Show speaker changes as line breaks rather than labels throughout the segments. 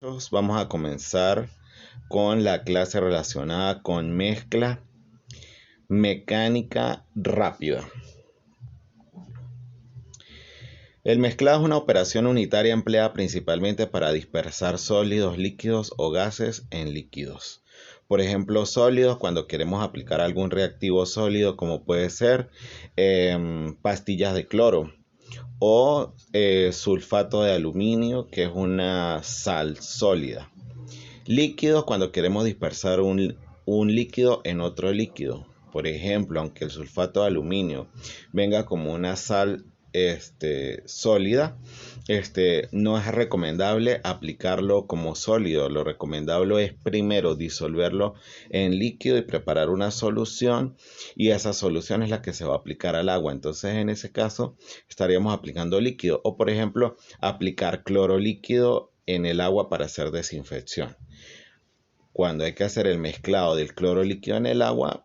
Vamos a comenzar con la clase relacionada con mezcla mecánica rápida. El mezclado es una operación unitaria empleada principalmente para dispersar sólidos, líquidos o gases en líquidos. Por ejemplo, sólidos cuando queremos aplicar algún reactivo sólido como puede ser pastillas de cloro o sulfato de aluminio, que es una sal sólida. Líquidos cuando queremos dispersar un líquido en otro líquido. Por ejemplo, aunque el sulfato de aluminio venga como una sal sólida, no es recomendable aplicarlo como sólido. Lo recomendable es primero disolverlo en líquido y preparar una solución, y esa solución es la que se va a aplicar al agua. Entonces en ese caso estaríamos aplicando líquido, o por ejemplo aplicar cloro líquido en el agua para hacer desinfección. Cuando hay que hacer el mezclado del cloro líquido en el agua,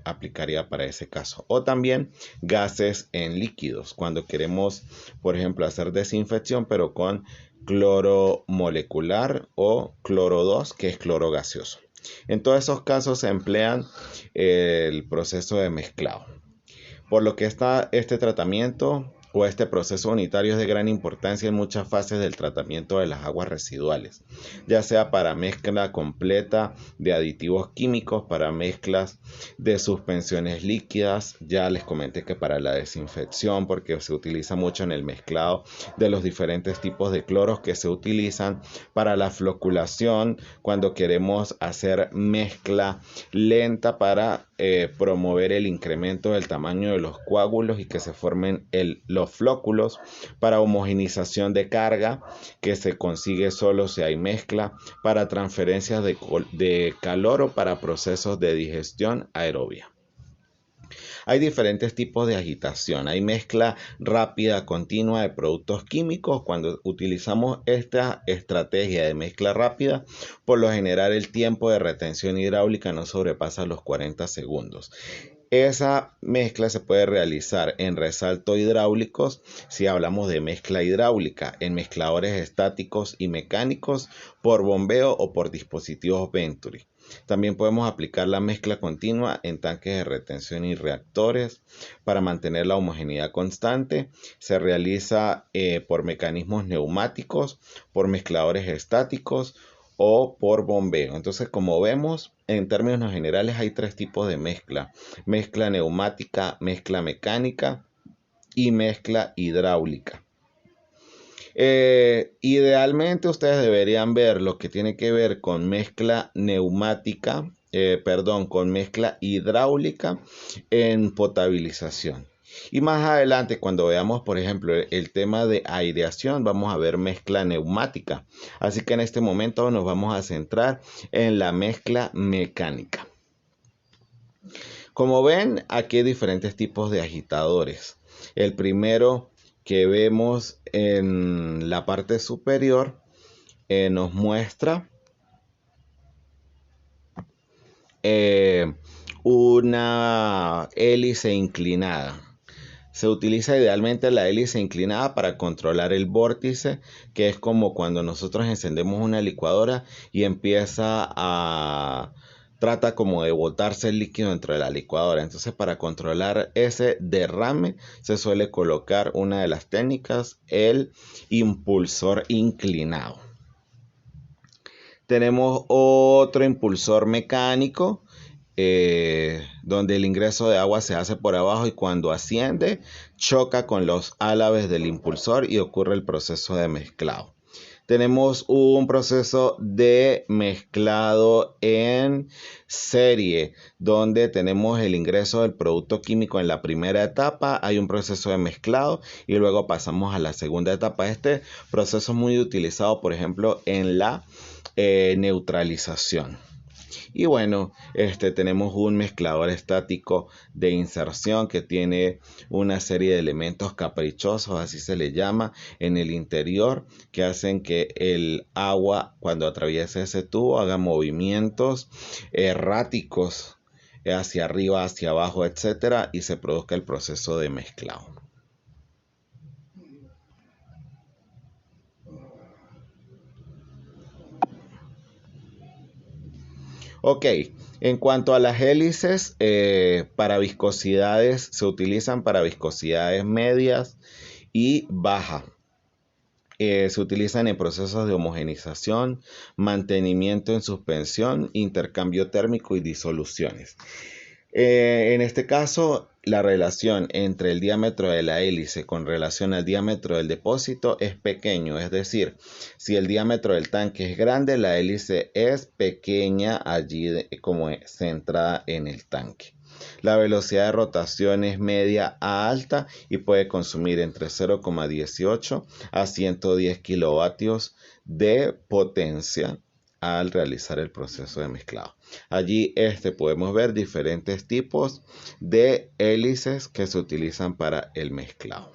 aplicaría para ese caso. O también gases en líquidos, cuando queremos, por ejemplo, hacer desinfección, pero con cloro molecular o cloro 2, que es cloro gaseoso. En todos esos casos se emplean el proceso de mezclado. Por lo que este tratamiento o este proceso unitario es de gran importancia en muchas fases del tratamiento de las aguas residuales, ya sea para mezcla completa de aditivos químicos, para mezclas de suspensiones líquidas. Ya les comenté que para la desinfección, porque se utiliza mucho en el mezclado de los diferentes tipos de cloros que se utilizan para la floculación, cuando queremos hacer mezcla lenta para promover el incremento del tamaño de los coágulos y que se formen los flóculos, para homogenización de carga, que se consigue solo si hay mezcla, para transferencias de calor o para procesos de digestión aerobia. Hay diferentes tipos de agitación. Hay mezcla rápida continua de productos químicos. Cuando utilizamos esta estrategia de mezcla rápida, por lo general el tiempo de retención hidráulica no sobrepasa los 40 segundos. Esa mezcla se puede realizar en resalto hidráulicos si hablamos de mezcla hidráulica, en mezcladores estáticos y mecánicos, por bombeo o por dispositivos Venturi. También podemos aplicar la mezcla continua en tanques de retención y reactores para mantener la homogeneidad constante. Se realiza por mecanismos neumáticos, por mezcladores estáticos o por bombeo. Entonces, como vemos, en términos generales hay tres tipos de mezcla: mezcla neumática, mezcla mecánica y mezcla hidráulica. Idealmente ustedes deberían ver lo que tiene que ver con mezcla neumática, con mezcla hidráulica en potabilización. Y más adelante, cuando veamos, por ejemplo, el tema de aireación, vamos a ver mezcla neumática. Así que en este momento nos vamos a centrar en la mezcla mecánica. Como ven, aquí hay diferentes tipos de agitadores. El primero que vemos en la parte superior nos muestra una hélice inclinada. Se utiliza idealmente la hélice inclinada para controlar el vórtice, que es como cuando nosotros encendemos una licuadora y trata como de botarse el líquido dentro de la licuadora. Entonces, para controlar ese derrame se suele colocar una de las técnicas, el impulsor inclinado. Tenemos otro impulsor mecánico, donde el ingreso de agua se hace por abajo y cuando asciende choca con los álabes del impulsor y ocurre el proceso de mezclado. Tenemos un proceso de mezclado en serie, donde tenemos el ingreso del producto químico en la primera etapa, hay un proceso de mezclado y luego pasamos a la segunda etapa. Este proceso es muy utilizado, por ejemplo, en la neutralización. Y bueno, tenemos un mezclador estático de inserción que tiene una serie de elementos caprichosos, así se le llama, en el interior, que hacen que el agua, cuando atraviesa ese tubo, haga movimientos erráticos hacia arriba, hacia abajo, etcétera, y se produzca el proceso de mezclado. Ok, en cuanto a las hélices, para viscosidades, se utilizan para viscosidades medias y bajas. Se utilizan en procesos de homogenización, mantenimiento en suspensión, intercambio térmico y disoluciones. En este caso, la relación entre el diámetro de la hélice con relación al diámetro del depósito es pequeño, es decir, si el diámetro del tanque es grande, la hélice es pequeña allí como centrada en el tanque. La velocidad de rotación es media a alta y puede consumir entre 0,18 a 110 kilovatios de potencia al realizar el proceso de mezclado. Allí podemos ver diferentes tipos de hélices que se utilizan para el mezclado.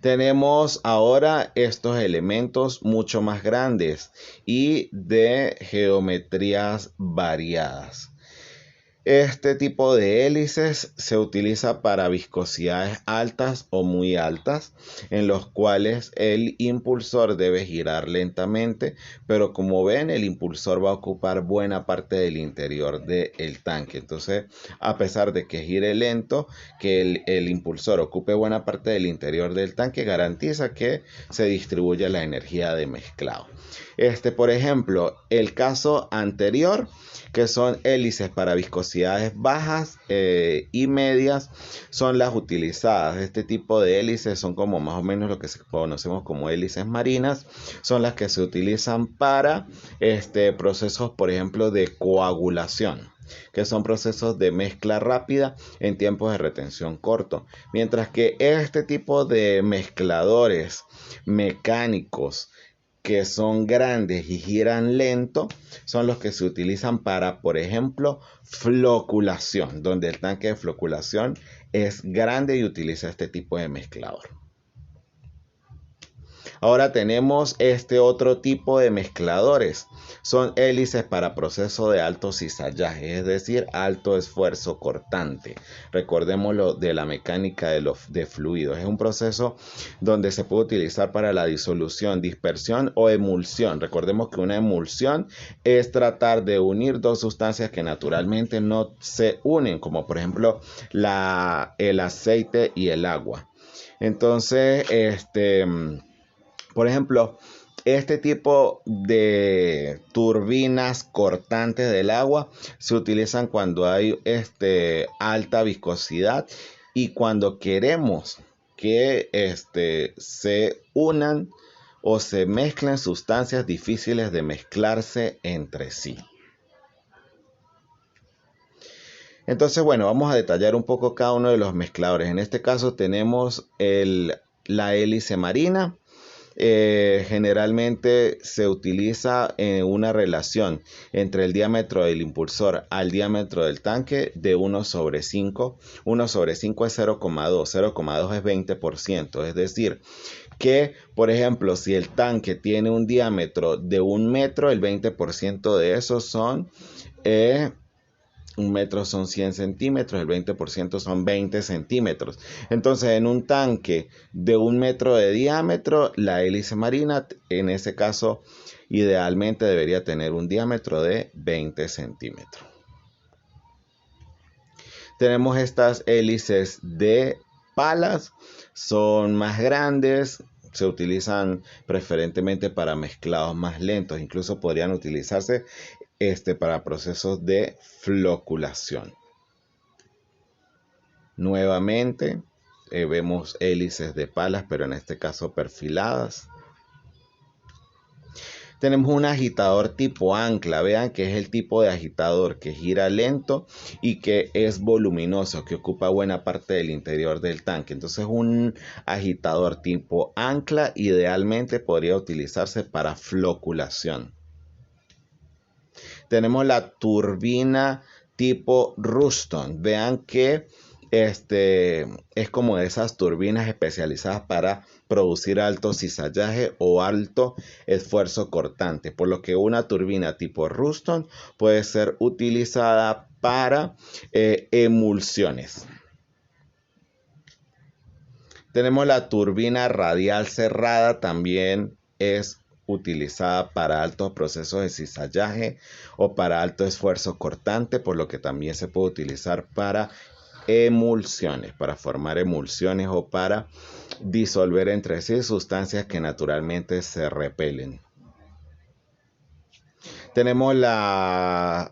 Tenemos ahora estos elementos mucho más grandes y de geometrías variadas. Este tipo de hélices se utiliza para viscosidades altas o muy altas, en los cuales el impulsor debe girar lentamente, pero como ven, el impulsor va a ocupar buena parte del interior del tanque. Entonces, a pesar de que gire lento, que el impulsor ocupe buena parte del interior del tanque, garantiza que se distribuya la energía de mezclado. Por ejemplo, el caso anterior, que son hélices para viscosidades bajas y medias, son las utilizadas. Este tipo de hélices son como más o menos lo que conocemos como hélices marinas, son las que se utilizan para procesos, por ejemplo, de coagulación, que son procesos de mezcla rápida en tiempos de retención corto, mientras que este tipo de mezcladores mecánicos que son grandes y giran lento, son los que se utilizan para, por ejemplo, floculación, donde el tanque de floculación es grande y utiliza este tipo de mezclador. Ahora tenemos este otro tipo de mezcladores. Son hélices para proceso de alto cizallaje, es decir, alto esfuerzo cortante. Recordémoslo de la mecánica de fluidos. Es un proceso donde se puede utilizar para la disolución, dispersión o emulsión. Recordemos que una emulsión es tratar de unir dos sustancias que naturalmente no se unen, como por ejemplo el aceite y el agua. Entonces, por ejemplo, este tipo de turbinas cortantes del agua se utilizan cuando hay alta viscosidad y cuando queremos que se unan o se mezclen sustancias difíciles de mezclarse entre sí. Entonces, bueno, vamos a detallar un poco cada uno de los mezcladores. En este caso tenemos la hélice marina. Generalmente se utiliza una relación entre el diámetro del impulsor al diámetro del tanque de 1/5. 1/5 es 0,2. 0,2 es 20%. Es decir, que, por ejemplo, si el tanque tiene un diámetro de 1 metro, el 20% de eso son 1 metro son 100 centímetros, el 20% son 20 centímetros. Entonces, en un tanque de 1 metro de diámetro, la hélice marina, en ese caso, idealmente debería tener un diámetro de 20 centímetros. Tenemos estas hélices de palas, son más grandes, se utilizan preferentemente para mezclados más lentos, incluso podrían utilizarse para procesos de floculación. Nuevamente vemos hélices de palas, pero en este caso perfiladas. Tenemos un agitador tipo ancla. Vean que es el tipo de agitador que gira lento y que es voluminoso, que ocupa buena parte del interior del tanque. Entonces un agitador tipo ancla idealmente podría utilizarse para floculación. Tenemos la turbina tipo Ruston. Vean que es como esas turbinas especializadas para producir alto cizallaje o alto esfuerzo cortante, por lo que una turbina tipo Ruston puede ser utilizada para emulsiones. Tenemos la turbina radial cerrada, también es utilizada para altos procesos de cisallaje o para alto esfuerzo cortante, por lo que también se puede utilizar para emulsiones, para formar emulsiones o para disolver entre sí sustancias que naturalmente se repelen. Tenemos los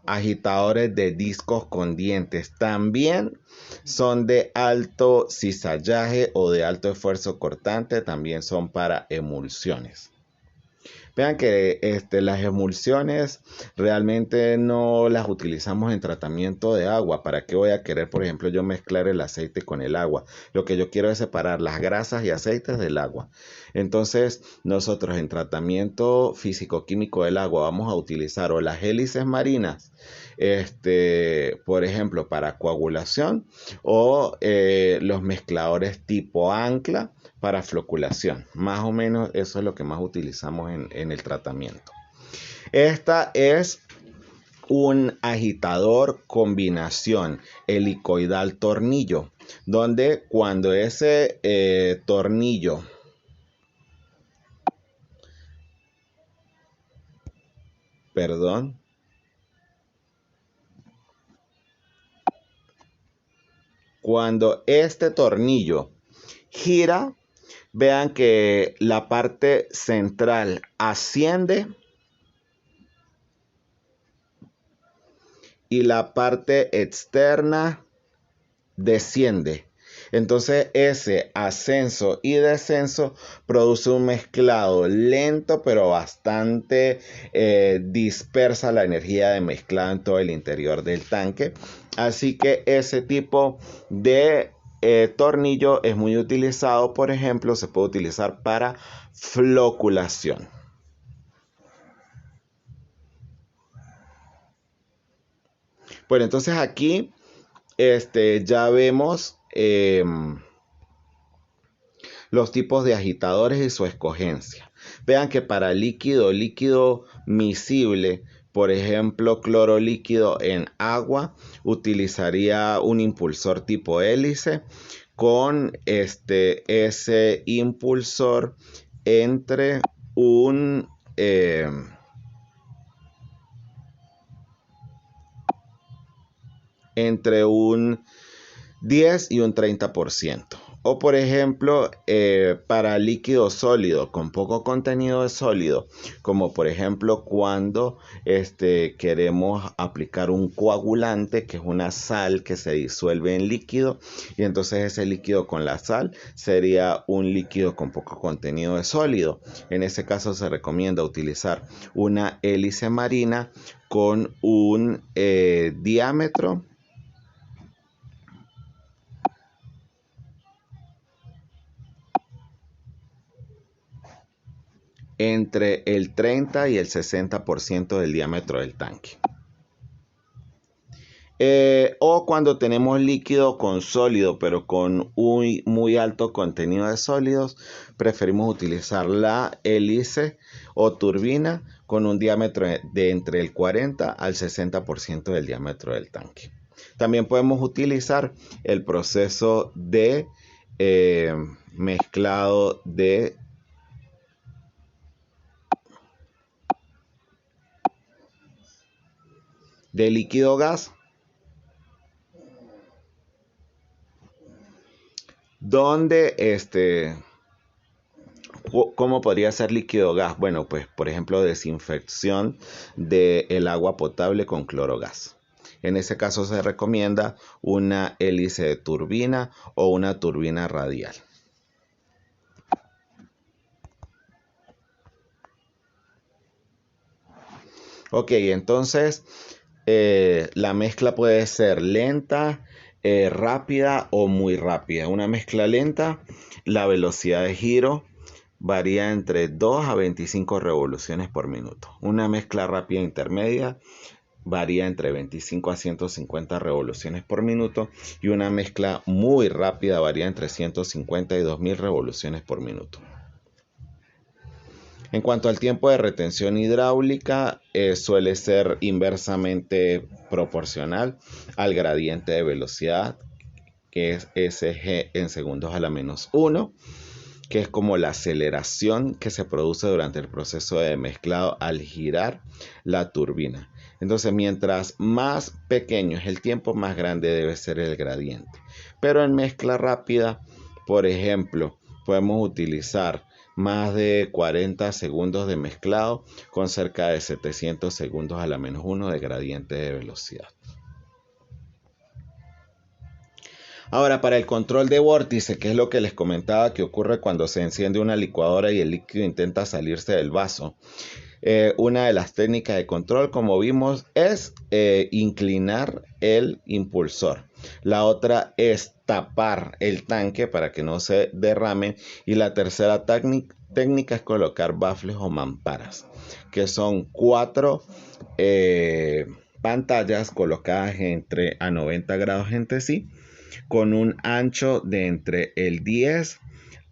agitadores de discos con dientes. También son de alto cisallaje o de alto esfuerzo cortante. También son para emulsiones. Vean que las emulsiones realmente no las utilizamos en tratamiento de agua. ¿Para qué voy a querer, por ejemplo, yo mezclar el aceite con el agua? Lo que yo quiero es separar las grasas y aceites del agua. Entonces, nosotros en tratamiento físico-químico del agua vamos a utilizar o las hélices marinas, por ejemplo, para coagulación, o los mezcladores tipo ancla para floculación. Más o menos eso es lo que más utilizamos en el tratamiento. Esta es un agitador combinación helicoidal tornillo, donde cuando ese tornillo cuando este tornillo gira, vean que la parte central asciende y la parte externa desciende. Entonces ese ascenso y descenso produce un mezclado lento pero bastante dispersa la energía de mezclado en todo el interior del tanque. Así que ese tipo de tornillo es muy utilizado, por ejemplo, se puede utilizar para floculación. Bueno, entonces aquí ya vemos los tipos de agitadores y su escogencia. Vean que para líquido miscible, por ejemplo, cloro líquido en agua, utilizaría un impulsor tipo hélice con ese impulsor entre un 10 y un 30%. O por ejemplo, para líquido sólido con poco contenido de sólido, como por ejemplo cuando queremos aplicar un coagulante, que es una sal que se disuelve en líquido, y entonces ese líquido con la sal sería un líquido con poco contenido de sólido. En ese caso se recomienda utilizar una hélice marina con un diámetro entre el 30 y el 60% del diámetro del tanque. O cuando tenemos líquido con sólido, pero con muy alto contenido de sólidos, preferimos utilizar la hélice o turbina con un diámetro de entre el 40 al 60% del diámetro del tanque. También podemos utilizar el proceso de mezclado de líquido gas, donde ¿cómo podría ser líquido gas? Bueno, pues por ejemplo desinfección del agua potable con clorogas. En ese caso se recomienda una hélice de turbina o una turbina radial. Ok, entonces la mezcla puede ser lenta, rápida o muy rápida. Una mezcla lenta, la velocidad de giro varía entre 2 a 25 revoluciones por minuto. Una mezcla rápida intermedia varía entre 25 a 150 revoluciones por minuto. Y una mezcla muy rápida varía entre 150 y 2000 revoluciones por minuto. En cuanto al tiempo de retención hidráulica, suele ser inversamente proporcional al gradiente de velocidad, que es SG en segundos a la menos 1. que es como la aceleración que se produce durante el proceso de mezclado al girar la turbina. Entonces, mientras más pequeño es el tiempo, más grande debe ser el gradiente. Pero en mezcla rápida, por ejemplo, podemos utilizar más de 40 segundos de mezclado con cerca de 700 segundos a la menos 1 de gradiente de velocidad. Ahora, para el control de vórtice, que es lo que les comentaba que ocurre cuando se enciende una licuadora y el líquido intenta salirse del vaso. Una de las técnicas de control, como vimos, es inclinar el impulsor. La otra es tapar el tanque para que no se derrame. Y la tercera técnica es colocar bafles o mamparas, que son 4 pantallas colocadas a 90 grados entre sí, con un ancho de entre el 10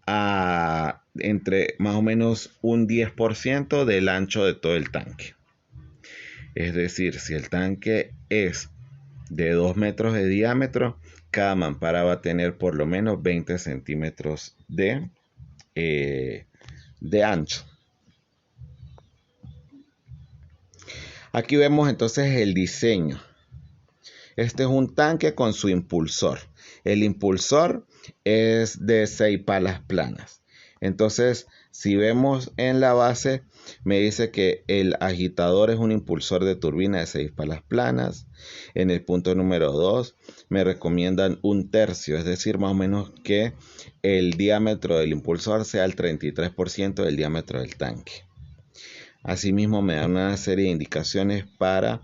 a entre más o menos un 10% del ancho de todo el tanque. Es decir, si el tanque es de 2 metros de diámetro, cada mampara va a tener por lo menos 20 centímetros de ancho. Aquí vemos entonces el diseño. Este es un tanque con su impulsor. El impulsor es de 6 palas planas. Entonces, si vemos en la base, me dice que el agitador es un impulsor de turbina de 6 palas planas. En el punto número 2 me recomiendan 1/3, es decir, más o menos que el diámetro del impulsor sea el 33% del diámetro del tanque. Asimismo, me dan una serie de indicaciones para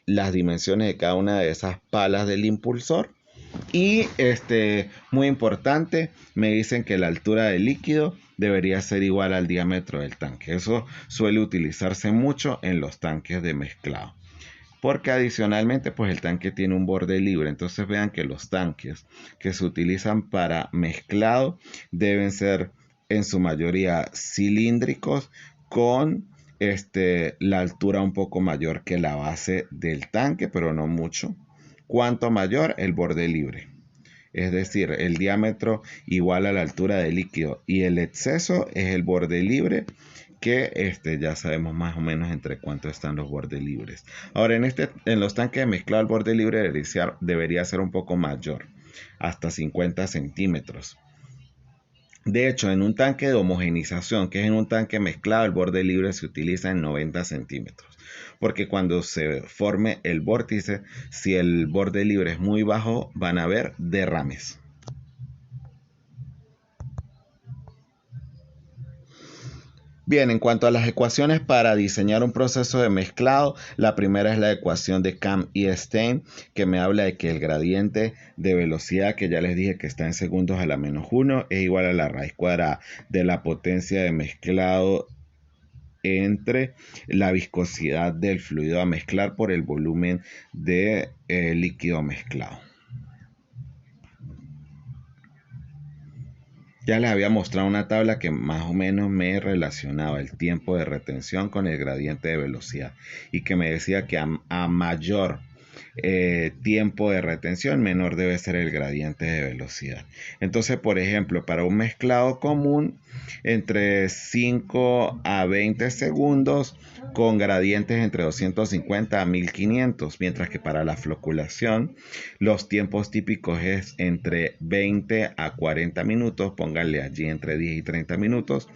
las dimensiones de cada una de esas palas del impulsor. Y muy importante, me dicen que la altura del líquido debería ser igual al diámetro del tanque. Eso suele utilizarse mucho en los tanques de mezclado, porque adicionalmente pues el tanque tiene un borde libre. Entonces vean que los tanques que se utilizan para mezclado deben ser en su mayoría cilíndricos, con la altura un poco mayor que la base del tanque, pero no mucho. Cuanto mayor, el borde libre. Es decir, el diámetro igual a la altura del líquido, y el exceso es el borde libre, que ya sabemos más o menos entre cuánto están los bordes libres. Ahora, en los tanques de mezclado, el borde libre debería ser un poco mayor, hasta 50 centímetros. De hecho, en un tanque de homogenización, que es en un tanque mezclado, el borde libre se utiliza en 90 centímetros. Porque cuando se forme el vórtice, si el borde libre es muy bajo, van a haber derrames. Bien, en cuanto a las ecuaciones para diseñar un proceso de mezclado, la primera es la ecuación de Kamm y Stein, que me habla de que el gradiente de velocidad, que ya les dije que está en segundos a la menos 1, es igual a la raíz cuadrada de la potencia de mezclado entre la viscosidad del fluido a mezclar por el volumen de líquido mezclado. Ya les había mostrado una tabla que más o menos me relacionaba el tiempo de retención con el gradiente de velocidad, y que me decía que a mayor tiempo de retención, menor debe ser el gradiente de velocidad. Entonces, por ejemplo, para un mezclado común, entre 5 a 20 segundos, con gradientes entre 250 a 1500, mientras que para la floculación los tiempos típicos es entre 20 a 40 minutos, pónganle allí entre 10 y 30 minutos,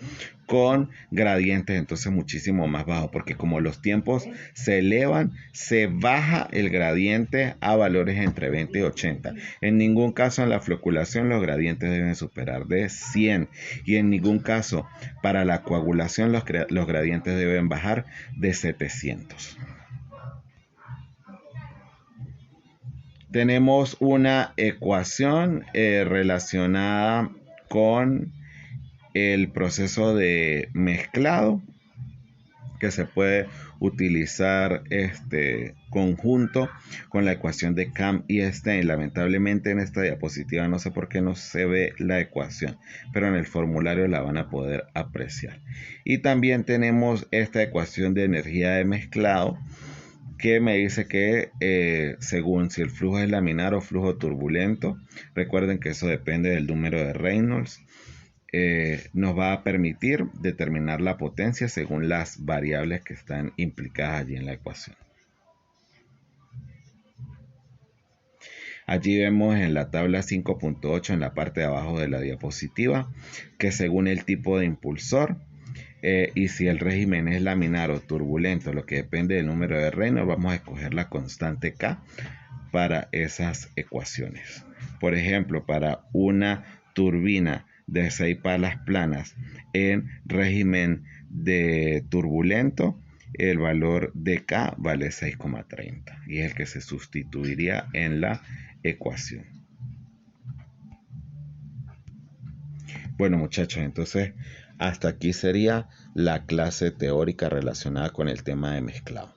con gradientes entonces muchísimo más bajos, porque como los tiempos se elevan, se baja el gradiente a valores entre 20 y 80. En ningún caso en la floculación los gradientes deben superar de 100, y en ningún caso para la coagulación los gradientes deben bajar de 700. Tenemos una ecuación relacionada con el proceso de mezclado, que se puede utilizar conjunto con la ecuación de Kamm y Stein. Lamentablemente en esta diapositiva no sé por qué no se ve la ecuación, pero en el formulario la van a poder apreciar. Y también tenemos esta ecuación de energía de mezclado, que me dice que según si el flujo es laminar o flujo turbulento, recuerden que eso depende del número de Reynolds, nos va a permitir determinar la potencia según las variables que están implicadas allí en la ecuación. Allí vemos en la tabla 5.8 en la parte de abajo de la diapositiva que según el tipo de impulsor y si el régimen es laminar o turbulento, lo que depende del número de Reynolds, vamos a escoger la constante K para esas ecuaciones. Por ejemplo, para una turbina de 6 palas planas en régimen de turbulento, el valor de K vale 6,30 y es el que se sustituiría en la ecuación. Bueno, muchachos, entonces hasta aquí sería la clase teórica relacionada con el tema de mezclado.